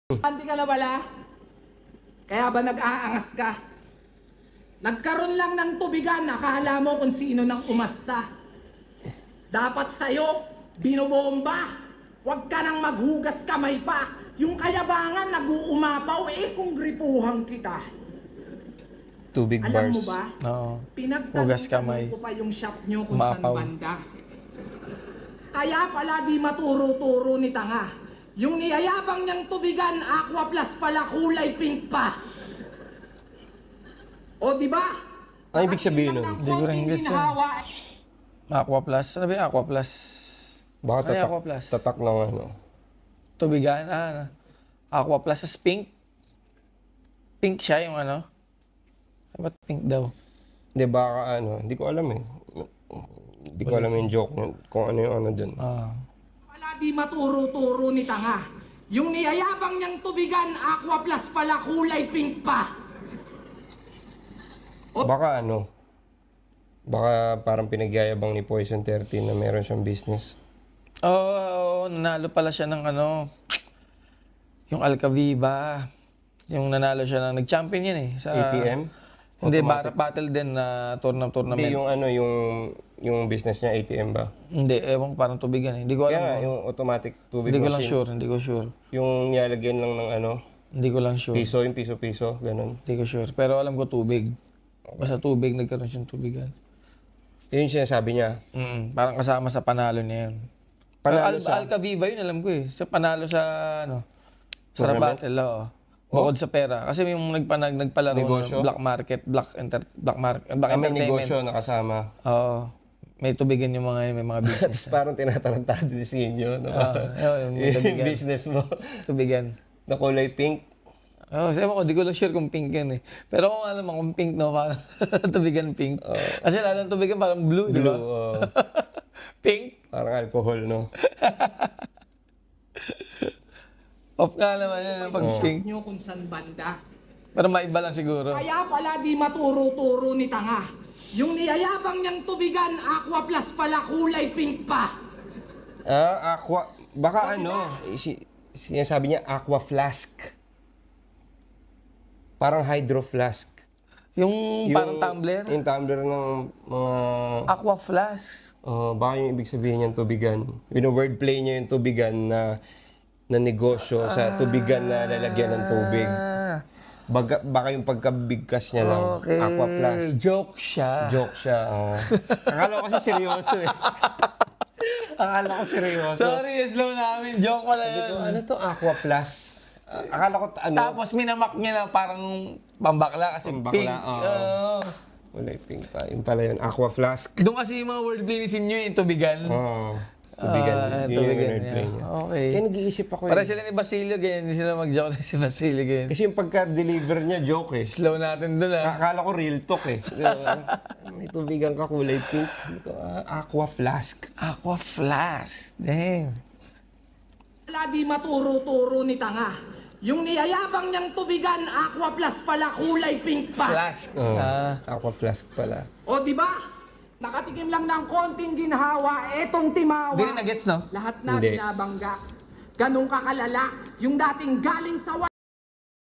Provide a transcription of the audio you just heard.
Hindi ka na wala? Kaya ba nag-aangas ka? Nagkaroon lang ng tubigan, nakala mo kung sino nang umasta. Dapat sa'yo, binobomba. Huwag ka nang maghugas kamay pa. Yung kayabangan nag-uumapaw, kung gripuhan kita. Tubig Alam bars. mo ba? Oo. Hugas kamay. Pinagtanong ko pa yung shop nyo kung saan banda. Kaya pala di maturo-turo ni tanga. Yung niyayabang niyang tubigan, Aqua Plus pala, kulay pink pa. O di ba? Ang ibig sabihin nun? Hindi ko rin gets yan. Aqua Plus? Ano ba yung Aqua Plus? Baka Ano yung Aqua Plus? tatak ng ano. Tubigan? Aqua Plus is pink? Pink siya yung ano? Ba't pink daw? Hindi, baka ano. Hindi ko alam eh. Hindi ko alam yung joke kung ano yung ano dun. Wala di maturo-turo ni tanga. Yung niyayabang niyang tubigan, Aqua Plus pala, kulay pink pa. Baka ano. Baka parang pinagyayabang ni Poison 13 na meron siyang business. Oo, nanalo pala siya ng ano, yung Alcaviva. Yung nanalo siya ng, nag-champion yan eh. Sa ATM? Hindi, battle din na tournament. Hindi, yung ano, yung business niya, ATM ba? Hindi, ewan ko, parang tubigan eh. Hindi ko alam. Kaya yung automatic tubig Hindi ko machine. lang sure, hindi ko sure. Yung nilalagyan lang ng ano, Hindi ko lang sure. piso, yung piso-piso, ganun. Hindi ko sure. Pero alam ko tubig. Basta tubig, nagkaroon siyang tubigan. Yun yung sinasabi niya. Parang kasama sa panalo niya yun. Panalo sa... Alcaviva yun, alam ko eh. Sa panalo sa, ano, sa Tournament? battle, oo. Bukod sa pera. Kasi yung nagpalaro Negosyo? ng black market, black may entertainment. negosyo nakasama. Oo. May tubigan yung mga yun, may mga business. Tapos parang tinatarantado din sa inyo. No? Yung Yung tubigan. business mo. Tubigan. Na kulay pink. Oo, sabi ko, di ko lang sure kung pink yan eh. Pero kung alam mo, kung pink, no, parang tubigan pink. Kasi lahat ng tubigan parang blue, di ba? Pink? Parang alcohol, no? Off nga naman yan pag pink. Nyo kung saan banda. Pero maiba lang siguro. Kaya pala di maturo-turo ni tanga. Yung niyayabang niyang tubigan, Aqua Plus pala, kulay pink pa. Aqua. Baka ano, sinasabi niya aqua flask. Parang hydro flask. Yung parang tumbler? Yung tumbler ng mga... Aqua flask. Baka yung ibig sabihin niyang tubigan. Wino-wordplay niya yung tubigan na negosyo sa tubigan na lalagyan ng tubig. Baka yung pagkabigkas niya lang. Okay. Aqua Plus. Joke siya. Joke siya. Akala ko kasi seryoso eh. Akala ko seryoso. Sorry, slow namin. Joke pala yun. Ano to? Aqua Plus? Akala ko ano? Tapos minamak niya na parang pambakla kasi Pambakla, pink. oo. Wala yung pink pa. Yung pala yun. Aqua Flask. Doon kasi yung mga wordplay ni Sinyo, yung tubigan. Tubigan. Yun yung tubigan wordplay niya. niya. Okay. Kaya nag-iisip ako Para sila ni Basilio, ganyan. Hindi sila mag-joke na si Basilio, ganyan. Kasi yung pagka-deliver niya, joke eh. Slow natin doon Akala ko real talk eh. May tubigan ka kulay pink. Aqua Flask. Aqua flask. Damn. Wala di maturo-turo ni tanga. Yung niyayabang niyang tubigan, Aqua Plus pala, kulay pink pa. Flask. Aqua Flask pala. O di ba? Nakatikim lang ng konting ginhawa, etong timawa. Hindi rin na-gets, no? Lahat na Hindi. binabangga. Ganun ka kalala. Yung dating galing sa